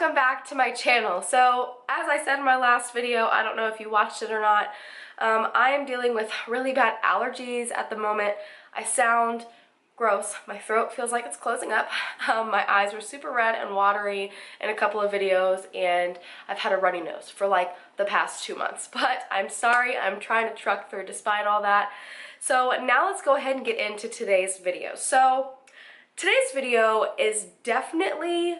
welcome back to my channel. So as I said in my last video, I don't know if you watched it or not, I am dealing with really bad allergies at the moment. I sound gross. My throat feels like it's closing up. My eyes were super red and watery in a couple of videos, and I've had a runny nose for like the past 2 months. But I'm sorry, I'm trying to truck through despite all that. So now let's go ahead and get into today's video. So today's video is definitely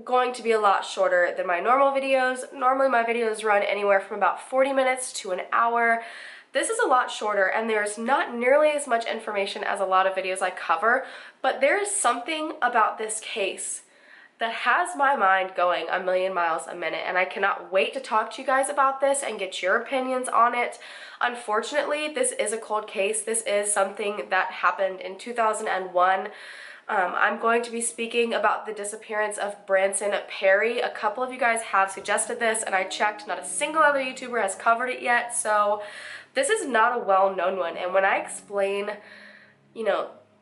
going to be a lot shorter than my normal videos. Normally my videos run anywhere from about 40 minutes to an hour. This is a lot shorter, and there's not nearly as much information as a lot of videos I cover, but there is something about this case that has my mind going a million miles a minute, and I cannot wait to talk to you guys about this and get your opinions on it. Unfortunately, this is a cold case. This is something that happened in 2001. I'm going to be speaking about the disappearance of Branson Perry. A couple of you guys have suggested this, and I checked. Not a single other YouTuber has covered it yet, so this is not a well-known one. And when I explain,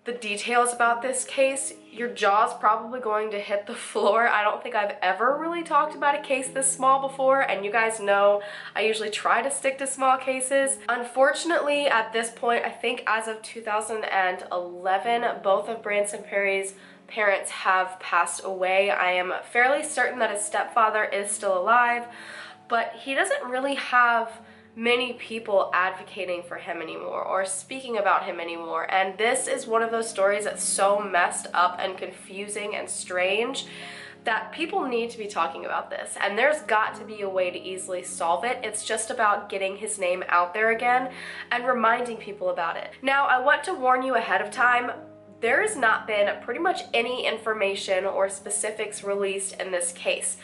the details about this case, your jaw's probably going to hit the floor. I don't think I've ever really talked about a case this small before, and you guys know I usually try to stick to small cases. Unfortunately, at this point, I think as of 2011, both of Branson Perry's parents have passed away. I am fairly certain that his stepfather is still alive, but he doesn't really have many people advocating for him anymore or speaking about him anymore, and this is one of those stories that's so messed up and confusing and strange that people need to be talking about this, and there's got to be a way to easily solve it. It's just about getting his name out there again and reminding people about it. Now, I want to warn you ahead of time, there has not been pretty much any information or specifics released in this case.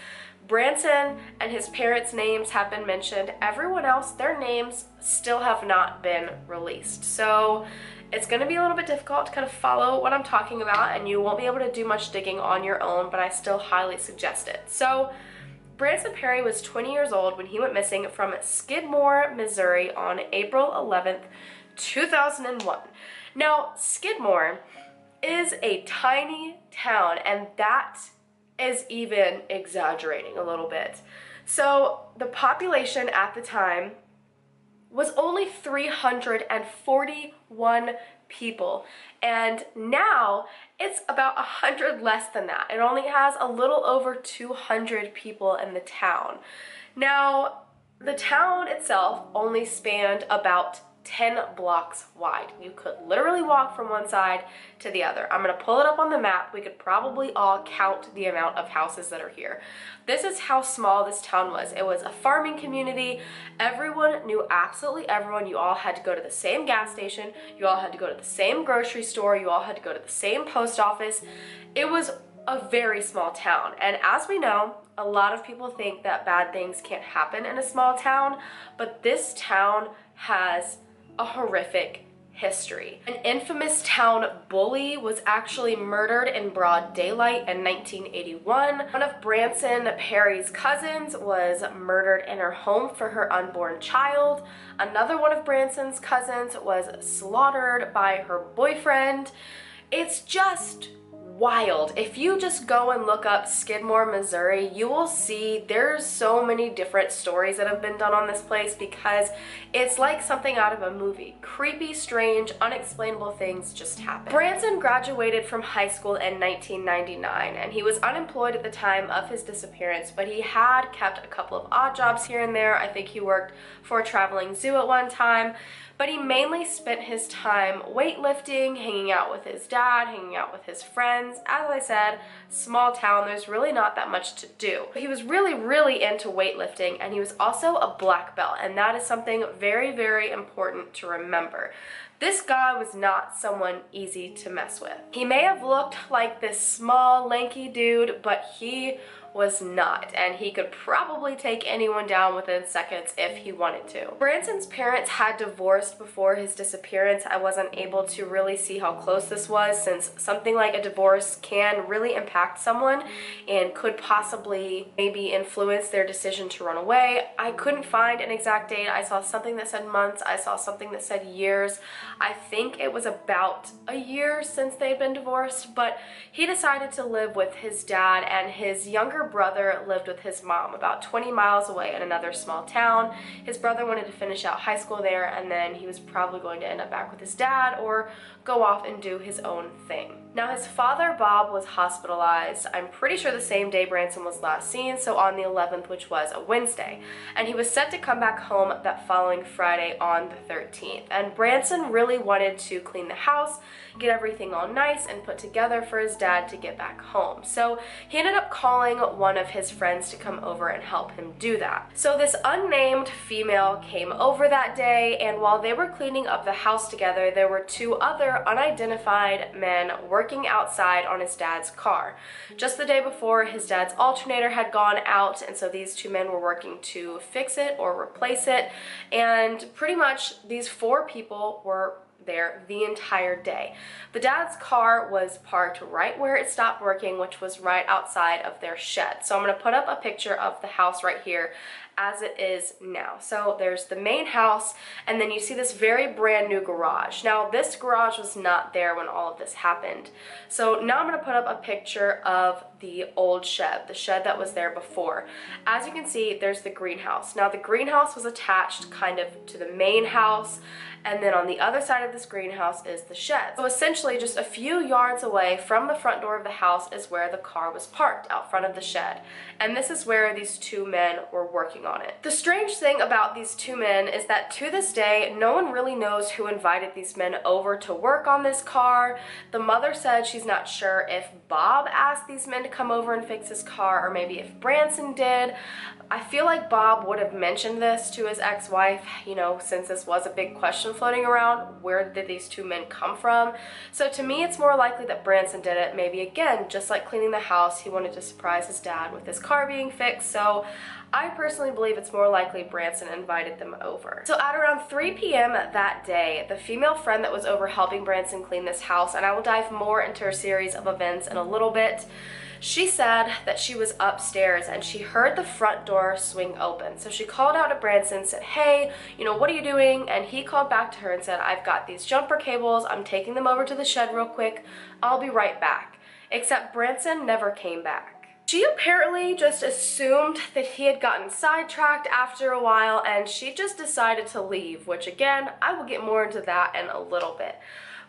Branson and his parents' names have been mentioned. Everyone else, their names still have not been released. So it's going to be a little bit difficult to kind of follow what I'm talking about, and you won't be able to do much digging on your own, but I still highly suggest it. So Branson Perry was 20 years old when he went missing from Skidmore, Missouri on April 11th, 2001. Now, Skidmore is a tiny town, and that is even exaggerating a little bit. So the population at the time was only 341 people, and now it's about 100 less than that. It only has a little over 200 people in the town. Now, the town itself only spanned about 10 blocks wide. You could literally walk from one side to the other. I'm going to pull it up on the map. We could probably all count the amount of houses that are here. This is how small this town was. It was a farming community. Everyone knew absolutely everyone. You all had to go to the same gas station. You all had to go to the same grocery store. You all had to go to the same post office. It was a very small town, and as we know, a lot of people think that bad things can't happen in a small town, but this town has a horrific history. An infamous town bully was actually murdered in broad daylight in 1981. One of Branson Perry's cousins was murdered in her home for her unborn child. Another one of Branson's cousins was slaughtered by her boyfriend. It's just wild. If you just go and look up Skidmore, Missouri, you will see there's so many different stories that have been done on this place because it's like something out of a movie. Creepy, strange, unexplainable things just happen. Branson graduated from high school in 1999, and he was unemployed at the time of his disappearance, but he had kept a couple of odd jobs here and there. I think he worked for a traveling zoo at one time, but he mainly spent his time weightlifting, hanging out with his dad, hanging out with his friends. As I said, small town, there's really not that much to do. He was really, really into weightlifting, and he was also a black belt, and that is something very, very important to remember. This guy was not someone easy to mess with. He may have looked like this small, lanky dude, but he was not, and he could probably take anyone down within seconds if he wanted to. Branson's parents had divorced before his disappearance. I wasn't able to really see how close this was, since something like a divorce can really impact someone and could possibly maybe influence their decision to run away. I couldn't find an exact date. I saw something that said months. I saw something that said years. I think it was about a year since they had been divorced, but he decided to live with his dad and his younger brother lived with his mom about 20 miles away in another small town. His brother wanted to finish out high school there, and then he was probably going to end up back with his dad or go off and do his own thing. Now, his father, Bob, was hospitalized, I'm pretty sure the same day Branson was last seen, so on the 11th, which was a Wednesday. And he was set to come back home that following Friday on the 13th. And Branson really wanted to clean the house, get everything all nice and put together for his dad to get back home. So he ended up calling one of his friends to come over and help him do that. So this unnamed female came over that day, and while they were cleaning up the house together, there were two other unidentified men working outside on his dad's car. Just the day before, his dad's alternator had gone out, and so these two men were working to fix it or replace it, and pretty much these four people were there the entire day. The dad's car was parked right where it stopped working, which was right outside of their shed. So I'm going to put up a picture of the house right here as it is now. So there's the main house, and then you see this very brand new garage. Now, this garage was not there when all of this happened. So now I'm going to put up a picture of the old shed, the shed that was there before. As you can see, there's the greenhouse. Now, the greenhouse was attached kind of to the main house, and then on the other side of this greenhouse is the shed. So essentially, just a few yards away from the front door of the house is where the car was parked, out front of the shed. And this is where these two men were working on it. The strange thing about these two men is that to this day, no one really knows who invited these men over to work on this car. The mother said she's not sure if Bob asked these men to come over and fix his car, or maybe if Branson did. I feel like Bob would have mentioned this to his ex-wife, you know, since this was a big question floating around. Where did these two men come from? So to me, it's more likely that Branson did it. Maybe again, just like cleaning the house, he wanted to surprise his dad with his car being fixed. So I personally believe it's more likely Branson invited them over. So at around 3 p.m. that day, the female friend that was over helping Branson clean this house, and I will dive more into her series of events in a little bit, she said that she was upstairs and she heard the front door swing open. So she called out to Branson, said, "Hey, you know, what are you doing?" And he called back to her and said, "I've got these jumper cables. I'm taking them over to the shed real quick. I'll be right back." Except Branson never came back. She apparently just assumed that he had gotten sidetracked after a while, and she just decided to leave, which again, I will get more into that in a little bit.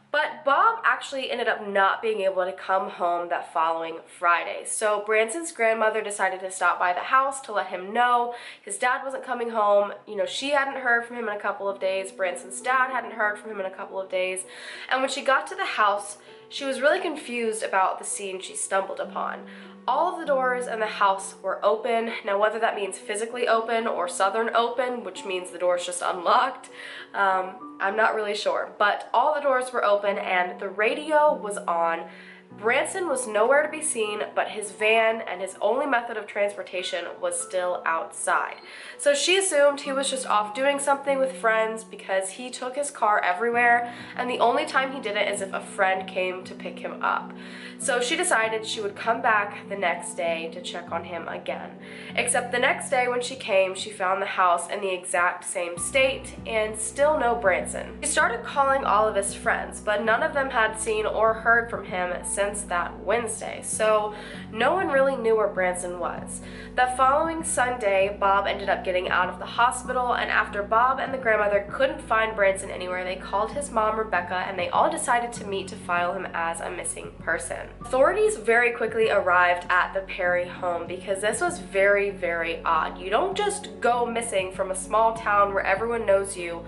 But Bob actually ended up not being able to come home that following Friday. So Branson's grandmother decided to stop by the house to let him know his dad wasn't coming home. You know, she hadn't heard from him in a couple of days. Branson's dad hadn't heard from him in a couple of days. And when she got to the house, she was really confused about the scene she stumbled upon. All of the doors in the house were open. Now, whether that means physically open or southern open, which means the door's just unlocked, I'm not really sure. But all the doors were open and the radio was on. Branson was nowhere to be seen, but his van and his only method of transportation was still outside. So she assumed he was just off doing something with friends because he took his car everywhere, and the only time he did it is if a friend came to pick him up. So she decided she would come back the next day to check on him again. Except the next day when she came, she found the house in the exact same state and still no Branson. She started calling all of his friends, but none of them had seen or heard from him since that Wednesday, so no one really knew where Branson was. That following Sunday, Bob ended up getting out of the hospital, and after Bob and the grandmother couldn't find Branson anywhere, they called his mom, Rebecca, and they all decided to meet to file him as a missing person. Authorities very quickly arrived at the Perry home because this was very, very odd. You don't just go missing from a small town where everyone knows you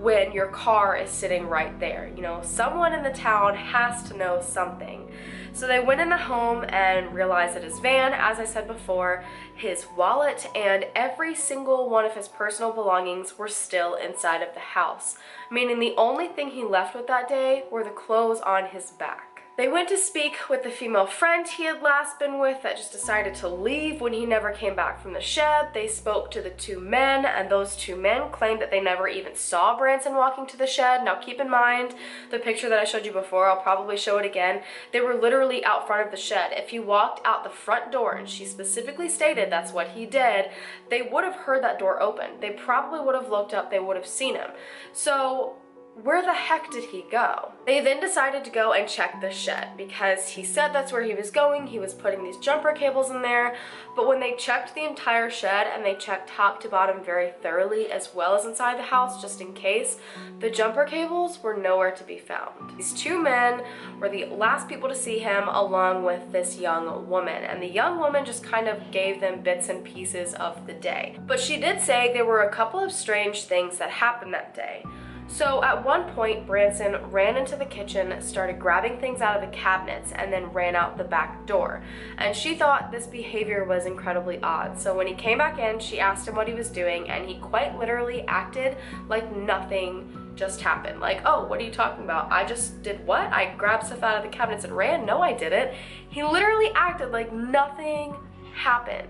when your car is sitting right there. You know, someone in the town has to know something. So they went in the home and realized that his van, as I said before, his wallet, and every single one of his personal belongings were still inside of the house, meaning the only thing he left with that day were the clothes on his back. They went to speak with the female friend he had last been with that just decided to leave when he never came back from the shed. They spoke to the two men, and those two men claimed that they never even saw Branson walking to the shed. Now keep in mind, the picture that I showed you before, I'll probably show it again, they were literally out front of the shed. If he walked out the front door, and she specifically stated that's what he did, they would have heard that door open. They probably would have looked up, they would have seen him. So where the heck did he go? They then decided to go and check the shed because he said that's where he was going. He was putting these jumper cables in there, but when they checked the entire shed and they checked top to bottom very thoroughly as well as inside the house just in case, the jumper cables were nowhere to be found. These two men were the last people to see him along with this young woman, and the young woman just kind of gave them bits and pieces of the day. But she did say there were a couple of strange things that happened that day. So at one point, Branson ran into the kitchen, started grabbing things out of the cabinets, and then ran out the back door. And she thought this behavior was incredibly odd. So when he came back in, she asked him what he was doing, and he quite literally acted like nothing just happened. Like, oh, what are you talking about? I just did what? I grabbed stuff out of the cabinets and ran? No, I didn't. He literally acted like nothing happened.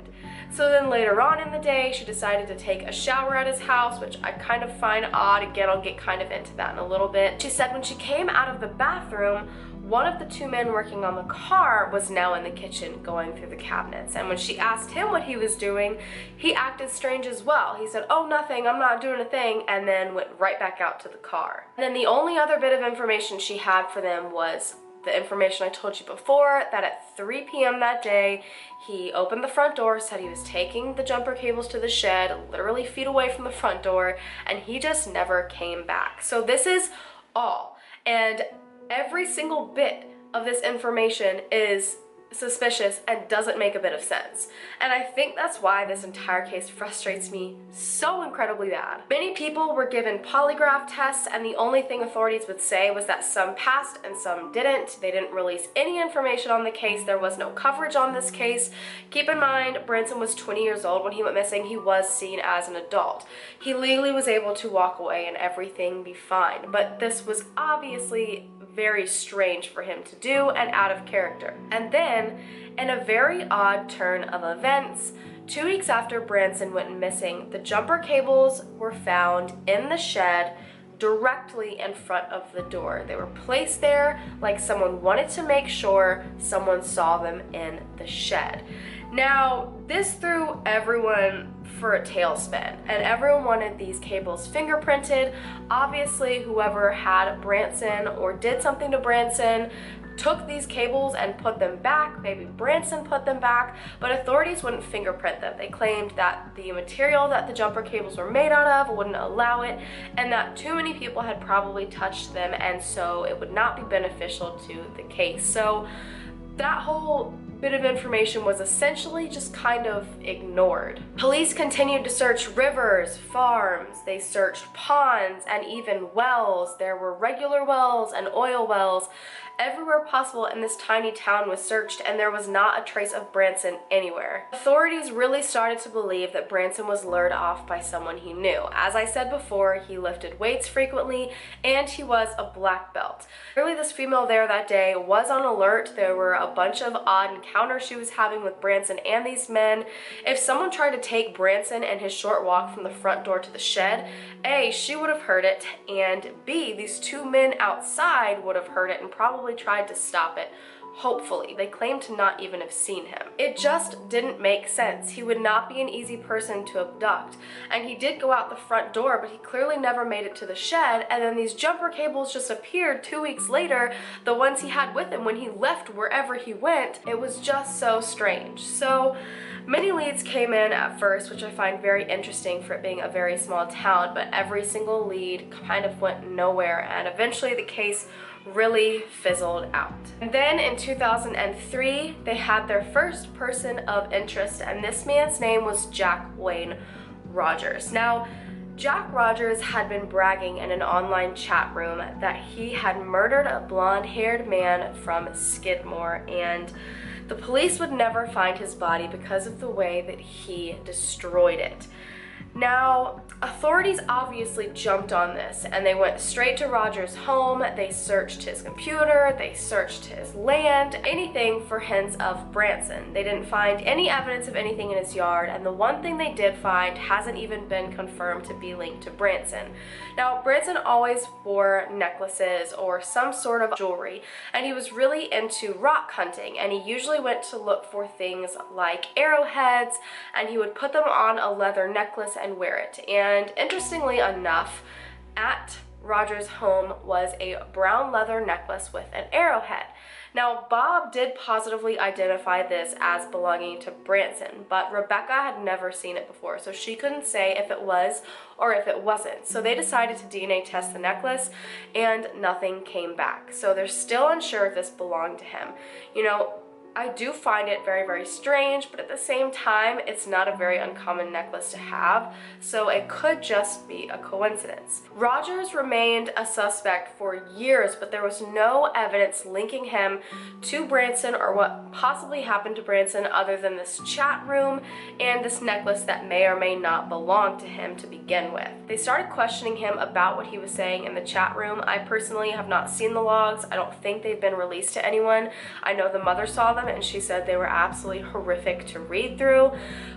So then later on in the day, she decided to take a shower at his house, which I kind of find odd. Again, I'll get kind of into that in a little bit. She said when she came out of the bathroom, one of the two men working on the car was now in the kitchen going through the cabinets. And when she asked him what he was doing, he acted strange as well. He said, oh, nothing, I'm not doing a thing, and then went right back out to the car. And then the only other bit of information she had for them was the information I told you before, that at 3 p.m. that day, he opened the front door, said he was taking the jumper cables to the shed, literally feet away from the front door, and he just never came back. So this is all. And every single bit of this information is suspicious and doesn't make a bit of sense. And I think that's why this entire case frustrates me so incredibly bad. Many people were given polygraph tests, and the only thing authorities would say was that some passed and some didn't. They didn't release any information on the case. There was no coverage on this case. Keep in mind, Branson was 20 years old when he went missing. He was seen as an adult. He legally was able to walk away and everything be fine, but this was obviously very strange for him to do and out of character. And then, in a very odd turn of events, 2 weeks after Branson went missing, the jumper cables were found in the shed directly in front of the door. They were placed there like someone wanted to make sure someone saw them in the shed. Now, this threw everyone for a tailspin, and everyone wanted these cables fingerprinted. Obviously, whoever had Branson or did something to Branson took these cables and put them back. Maybe Branson put them back, but authorities wouldn't fingerprint them. They claimed that the material that the jumper cables were made out of wouldn't allow it, and that too many people had probably touched them, and so it would not be beneficial to the case. So that whole bit of information was essentially just kind of ignored. Police continued to search rivers, farms, they searched ponds and even wells. There were regular wells and oil wells. Everywhere possible in this tiny town was searched, and there was not a trace of Branson anywhere. Authorities really started to believe that Branson was lured off by someone he knew. As I said before, he lifted weights frequently, and he was a black belt. Really, this female there that day was on alert. There were a bunch of odd encounters she was having with Branson and these men. If someone tried to take Branson and his short walk from the front door to the shed, A, she would have heard it, and B, these two men outside would have heard it and probably tried to stop it. Hopefully. They claimed to not even have seen him. It just didn't make sense. He would not be an easy person to abduct. And he did go out the front door, but he clearly never made it to the shed, and then these jumper cables just appeared 2 weeks later, the ones he had with him when he left wherever he went. It was just so strange. So many leads came in at first, which I find very interesting for it being a very small town, but every single lead kind of went nowhere, and eventually the case really fizzled out. And then in 2003, they had their first person of interest, and this man's name was Jack Wayne Rogers. Now, Jack Rogers had been bragging in an online chat room that he had murdered a blonde-haired man from Skidmore, and the police would never find his body because of the way that he destroyed it. Now, authorities obviously jumped on this, and they went straight to Rogers' home. They searched his computer, they searched his land, anything for hints of Branson. They didn't find any evidence of anything in his yard, and the one thing they did find hasn't even been confirmed to be linked to Branson. Now, Branson always wore necklaces or some sort of jewelry, and he was really into rock hunting, and he usually went to look for things like arrowheads, and he would put them on a leather necklace and wear it. And interestingly enough, at Roger's home was a brown leather necklace with an arrowhead. Now, Bob did positively identify this as belonging to Branson, but Rebecca had never seen it before, so she couldn't say if it was or if it wasn't. So they decided to DNA test the necklace, and nothing came back. So they're still unsure if this belonged to him. You know, I do find it very, very strange, but at the same time, it's not a very uncommon necklace to have, so it could just be a coincidence. Rogers remained a suspect for years, but there was no evidence linking him to Branson or what possibly happened to Branson other than this chat room and this necklace that may or may not belong to him to begin with. They started questioning him about what he was saying in the chat room. I personally have not seen the logs. I don't think they've been released to anyone. I know the mother saw them and she said they were absolutely horrific to read through,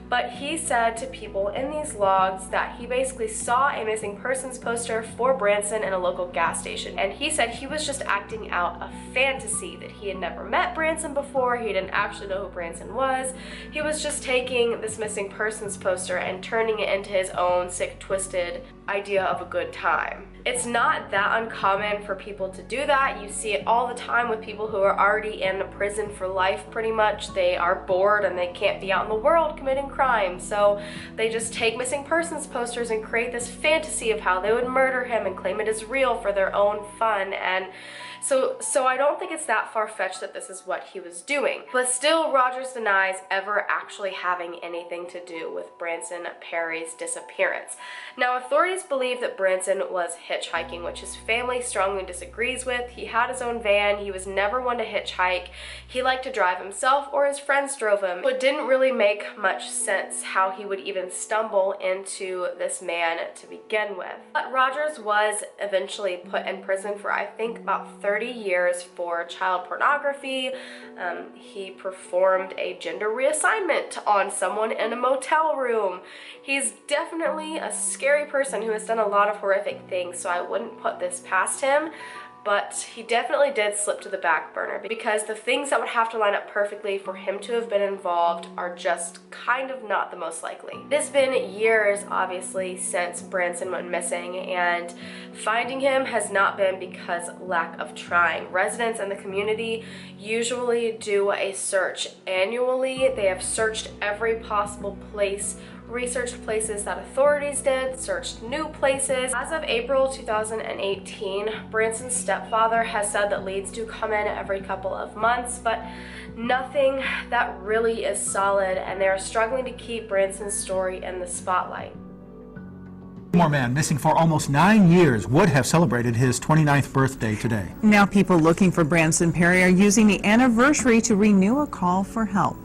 but he said to people in these logs that he basically saw a missing persons poster for Branson in a local gas station, and he said he was just acting out a fantasy, that he had never met Branson before, he didn't actually know who Branson was, he was just taking this missing persons poster and turning it into his own sick, twisted idea of a good time. It's not that uncommon for people to do that. You see it all the time with people who are already in prison for life pretty much. They are bored and they can't be out in the world committing crime, so they just take missing persons posters and create this fantasy of how they would murder him and claim it as real for their own fun. And so I don't think it's that far-fetched that this is what he was doing. But still, Rogers denies ever actually having anything to do with Branson Perry's disappearance. Now, authorities believe that Branson was hitchhiking, which his family strongly disagrees with. He had his own van. He was never one to hitchhike. He liked to drive himself or his friends drove him. So it didn't really make much sense how he would even stumble into this man to begin with. But Rogers was eventually put in prison for, I think, about 30 years for child pornography. He performed a gender reassignment on someone in a motel room. He's definitely a scary person who has done a lot of horrific things, so I wouldn't put this past him. But he definitely did slip to the back burner because the things that would have to line up perfectly for him to have been involved are just kind of not the most likely. It has been years, obviously, since Branson went missing, and finding him has not been because lack of trying. Residents in the community usually do a search annually. They have searched every possible place, researched places that authorities did, searched new places. As of April 2018, Branson's stepfather has said that leads do come in every couple of months, but nothing that really is solid, and they are struggling to keep Branson's story in the spotlight. More man missing for almost 9 years would have celebrated his 29th birthday today. Now people looking for Branson Perry are using the anniversary to renew a call for help.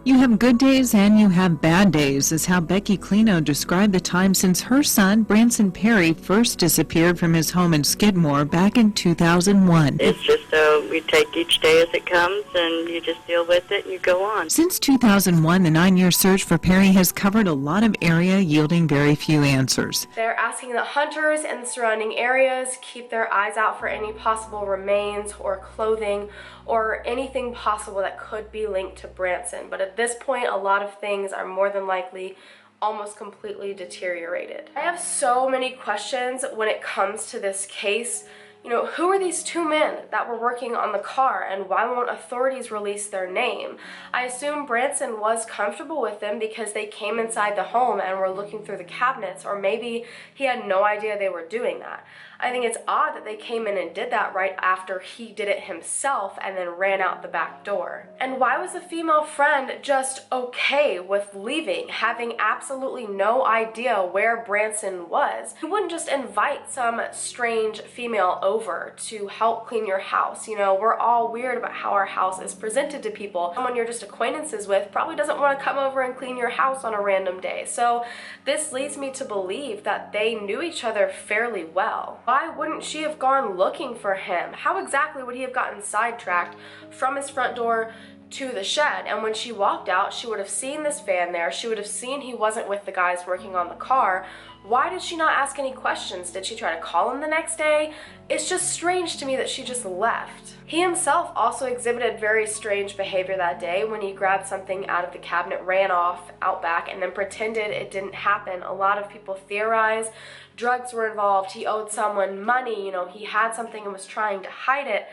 You have good days and you have bad days is how Becky Clino described the time since her son, Branson Perry, first disappeared from his home in Skidmore back in 2001. It's just we take each day as it comes and you just deal with it and you go on. Since 2001, the 9-year search for Perry has covered a lot of area, yielding very few answers. They're asking that hunters in the surrounding areas keep their eyes out for any possible remains or clothing or anything possible that could be linked to Branson. But at this point, a lot of things are more than likely almost completely deteriorated. I have so many questions when it comes to this case. You know, who are these two men that were working on the car, and why won't authorities release their name? I assume Branson was comfortable with them because they came inside the home and were looking through the cabinets, or maybe he had no idea they were doing that. I think it's odd that they came in and did that right after he did it himself and then ran out the back door. And why was the female friend just okay with leaving, having absolutely no idea where Branson was? You wouldn't just invite some strange female over to help clean your house. You know, we're all weird about how our house is presented to people. Someone you're just acquaintances with probably doesn't want to come over and clean your house on a random day. So this leads me to believe that they knew each other fairly well. Why wouldn't she have gone looking for him? How exactly would he have gotten sidetracked from his front door to the shed, and when she walked out, she would have seen this van there. She would have seen he wasn't with the guys working on the car. Why did she not ask any questions? Did she try to call him the next day? It's just strange to me that she just left. He himself also exhibited very strange behavior that day when he grabbed something out of the cabinet, ran off out back, and then pretended it didn't happen. A lot of people theorize drugs were involved. He owed someone money, you know, he had something and was trying to hide it.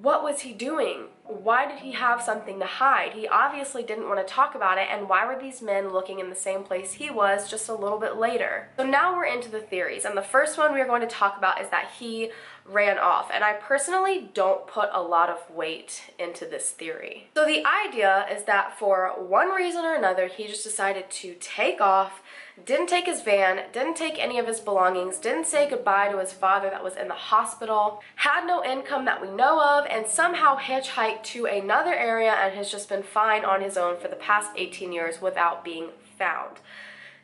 What was he doing? Why did he have something to hide? He obviously didn't want to talk about it, and why were these men looking in the same place he was just a little bit later? So now we're into the theories, and the first one we're going to talk about is that he ran off, and I personally don't put a lot of weight into this theory. So the idea is that for one reason or another, he just decided to take off, didn't take his van, didn't take any of his belongings, didn't say goodbye to his father that was in the hospital, had no income that we know of, and somehow hitchhiked to another area and has just been fine on his own for the past 18 years without being found.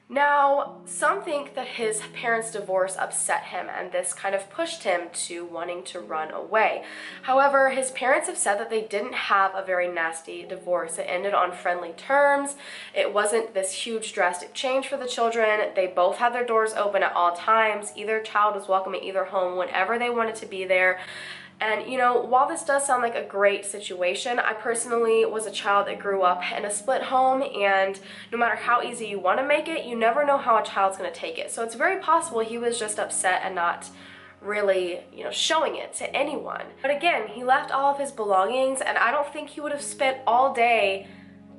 Now, some think that his parents' divorce upset him, and this kind of pushed him to wanting to run away. However, his parents have said that they didn't have a very nasty divorce. It ended on friendly terms. It wasn't this huge drastic change for the children. They both had their doors open at all times. Either child was welcome at either home whenever they wanted to be there. And, you know, while this does sound like a great situation, I personally was a child that grew up in a split home, and no matter how easy you want to make it, you never know how a child's going to take it. So it's very possible he was just upset and not really, you know, showing it to anyone. But again, he left all of his belongings, and I don't think he would have spent all day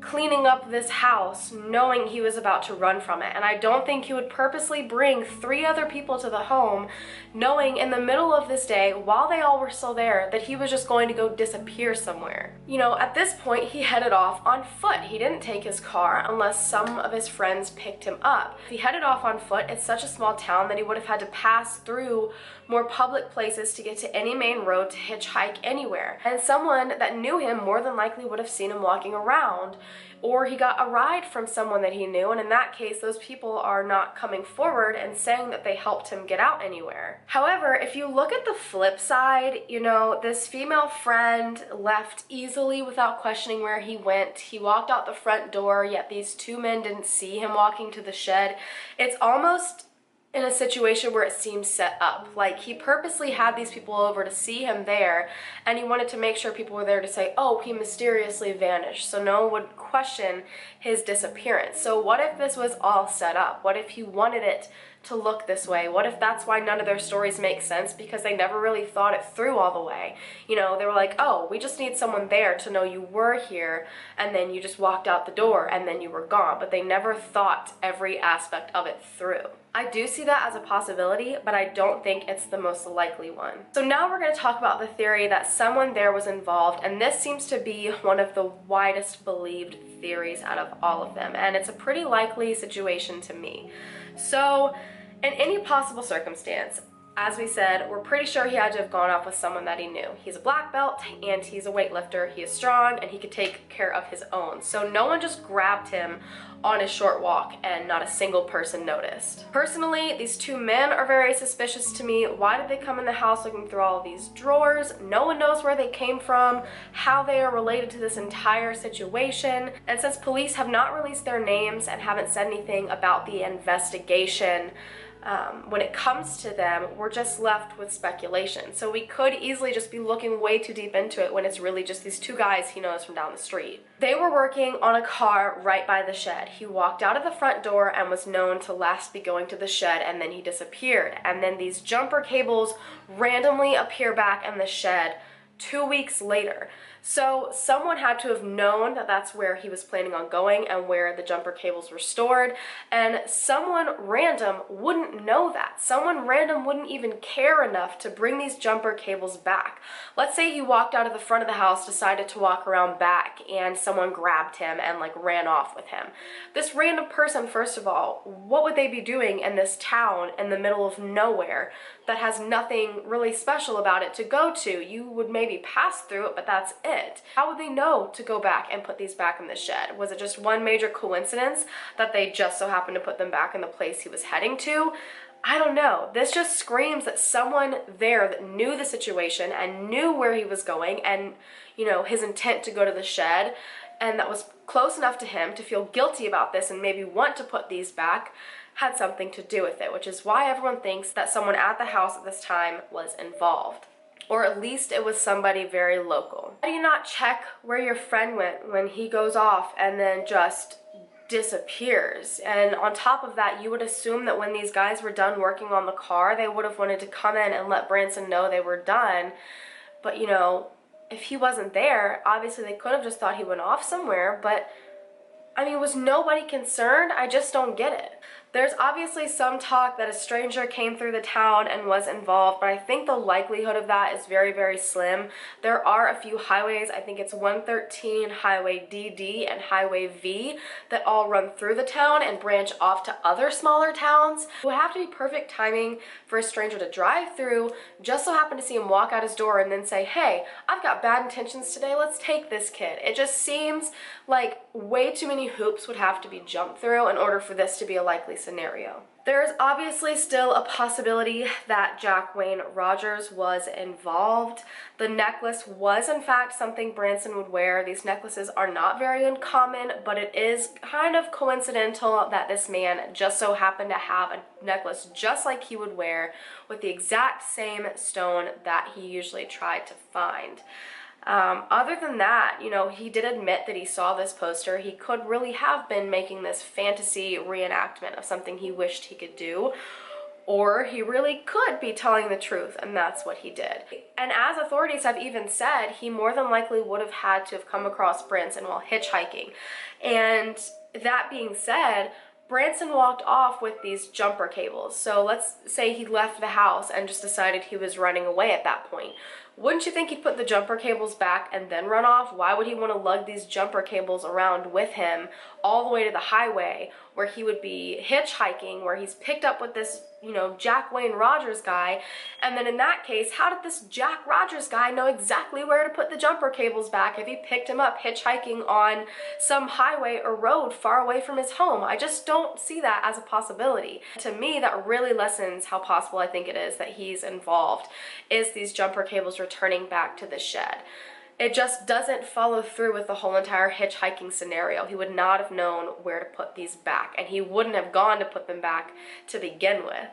cleaning up this house knowing he was about to run from it. And I don't think he would purposely bring 3 other people to the home knowing in the middle of this day, while they all were still there, that he was just going to go disappear somewhere. You know, at this point, he headed off on foot. He didn't take his car unless some of his friends picked him up. If he headed off on foot, it's such a small town that he would have had to pass through more public places to get to any main road to hitchhike anywhere. And someone that knew him more than likely would have seen him walking around, or he got a ride from someone that he knew, and in that case, those people are not coming forward and saying that they helped him get out anywhere. However, if you look at the flip side, you know, this female friend left easily without questioning where he went. He walked out the front door, yet these 2 men didn't see him walking to the shed. It's almost in a situation where it seems set up. Like, he purposely had these people over to see him there, and he wanted to make sure people were there to say, oh, he mysteriously vanished, so no one would question his disappearance. So what if this was all set up? What if he wanted it to look this way? What if that's why none of their stories make sense? Because they never really thought it through all the way. You know, they were like, oh, we just need someone there to know you were here, and then you just walked out the door and then you were gone. But they never thought every aspect of it through. I do see that as a possibility, but I don't think it's the most likely one. So now we're going to talk about the theory that someone there was involved, and this seems to be one of the widest believed theories out of all of them, and it's a pretty likely situation to me. So in any possible circumstance, as we said, we're pretty sure he had to have gone off with someone that he knew. He's a black belt and he's a weightlifter. He is strong and he could take care of his own. So no one just grabbed him on a short walk and not a single person noticed. Personally, these 2 men are very suspicious to me. Why did they come in the house looking through all of these drawers? No one knows where they came from, how they are related to this entire situation. And since police have not released their names and haven't said anything about the investigation, when it comes to them, we're just left with speculation. So we could easily just be looking way too deep into it when it's really just these 2 guys he knows from down the street. They were working on a car right by the shed. He walked out of the front door and was known to last be going to the shed, and then he disappeared. And then these jumper cables randomly appear back in the shed 2 weeks later. So someone had to have known that that's where he was planning on going and where the jumper cables were stored, and someone random wouldn't know that. Someone random wouldn't even care enough to bring these jumper cables back. Let's say he walked out of the front of the house, decided to walk around back, and someone grabbed him and like ran off with him. This random person, first of all, what would they be doing in this town in the middle of nowhere that has nothing really special about it to go to? You would maybe pass through it, but that's it. How would they know to go back and put these back in the shed? Was it just one major coincidence that they just so happened to put them back in the place he was heading to? I don't know. This just screams that someone there that knew the situation and knew where he was going and, you know, his intent to go to the shed, and that was close enough to him to feel guilty about this and maybe want to put these back, had something to do with it, which is why everyone thinks that someone at the house at this time was involved. Or at least it was somebody very local. How do you not check where your friend went when he goes off and then just disappears? And on top of that, you would assume that when these guys were done working on the car, they would have wanted to come in and let Branson know they were done. But, you know, if he wasn't there, obviously they could have just thought he went off somewhere, but I mean, was nobody concerned? I just don't get it. There's obviously some talk that a stranger came through the town and was involved, but I think the likelihood of that is very, very slim. There are a few highways, I think it's 113, Highway DD, and Highway V, that all run through the town and branch off to other smaller towns. It would have to be perfect timing for a stranger to drive through, just so happen to see him walk out his door and then say, hey, I've got bad intentions today, let's take this kid. It just seems like way too many hoops would have to be jumped through in order for this to be a likely scenario. There's obviously still a possibility that Jack Wayne Rogers was involved. The necklace was in fact something Branson would wear. These necklaces are not very uncommon, but it is kind of coincidental that this man just so happened to have a necklace just like he would wear with the exact same stone that he usually tried to find. Other than that, you know, he did admit that he saw this poster. He could really have been making this fantasy reenactment of something he wished he could do, or he really could be telling the truth, and that's what he did. And as authorities have even said, he more than likely would have had to have come across Branson while hitchhiking. And that being said, Branson walked off with these jumper cables. So let's say he left the house and just decided he was running away at that point. Wouldn't you think he'd put the jumper cables back and then run off? Why would he want to lug these jumper cables around with him all the way to the highway where he would be hitchhiking, where he's picked up with this, you know, Jack Wayne Rogers guy? And then in that case, how did this Jack Rogers guy know exactly where to put the jumper cables back if he picked him up hitchhiking on some highway or road far away from his home? I just don't see that as a possibility. To me, that really lessens how possible I think it is that he's involved, is these jumper cables returning back to the shed. It just doesn't follow through with the whole entire hitchhiking scenario. He would not have known where to put these back, and he wouldn't have gone to put them back to begin with,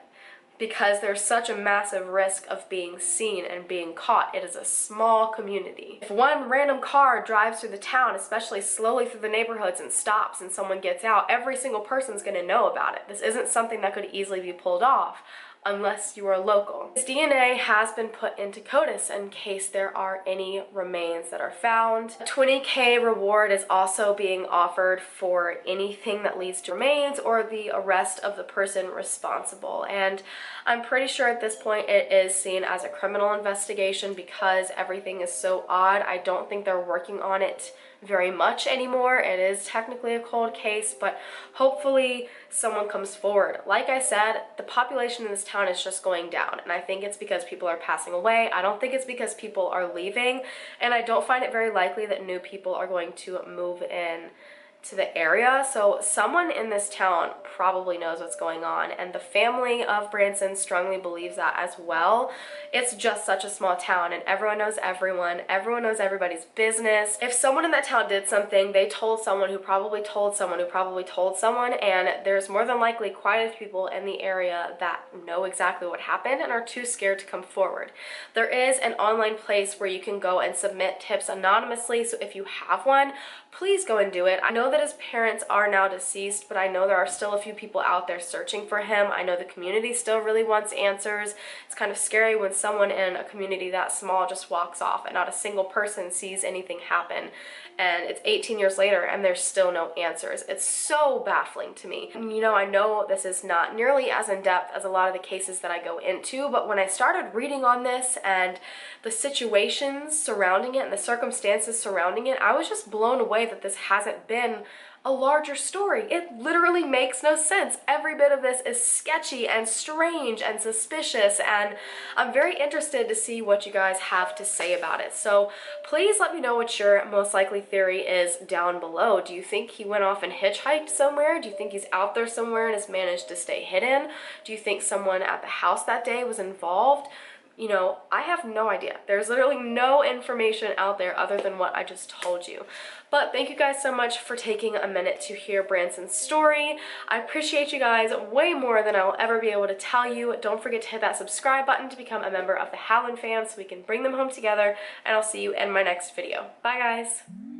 because there's such a massive risk of being seen and being caught. It is a small community. If one random car drives through the town, especially slowly through the neighborhoods, and stops and someone gets out, every single person's going to know about it. This isn't something that could easily be pulled off unless you are local. His DNA has been put into CODIS in case there are any remains that are found. A $20,000 reward is also being offered for anything that leads to remains or the arrest of the person responsible. And I'm pretty sure at this point it is seen as a criminal investigation because everything is so odd. I don't think they're working on it very much anymore. It is technically a cold case, but hopefully someone comes forward. Like I said, the population in this town is just going down, and I think it's because people are passing away. I don't think it's because people are leaving, and I don't find it very likely that new people are going to move in to the area. So someone in this town probably knows what's going on, and the family of Branson strongly believes that as well. It's just such a small town, and everyone knows everyone. Everyone knows everybody's business. If someone in that town did something, they told someone who probably told someone who probably told someone, and there's more than likely quite a few people in the area that know exactly what happened and are too scared to come forward. There is an online place where you can go and submit tips anonymously, so if you have one, please go and do it. I know that his parents are now deceased, but I know there are still a few people out there searching for him. I know the community still really wants answers. It's kind of scary when someone in a community that small just walks off and not a single person sees anything happen. And it's 18 years later and there's still no answers. It's so baffling to me. You know, I know this is not nearly as in-depth as a lot of the cases that I go into, but when I started reading on this and the situations surrounding it and the circumstances surrounding it, I was just blown away that this hasn't been a larger story. It literally makes no sense. Every bit of this is sketchy and strange and suspicious, and I'm very interested to see what you guys have to say about it. So please let me know what your most likely theory is down below. Do you think he went off and hitchhiked somewhere? Do you think he's out there somewhere and has managed to stay hidden? Do you think someone at the house that day was involved? You know, I have no idea. There's literally no information out there other than what I just told you. But thank you guys so much for taking a minute to hear Branson's story. I appreciate you guys way more than I will ever be able to tell you. Don't forget to hit that subscribe button to become a member of the Howlin' fam so we can bring them home together, and I'll see you in my next video. Bye guys!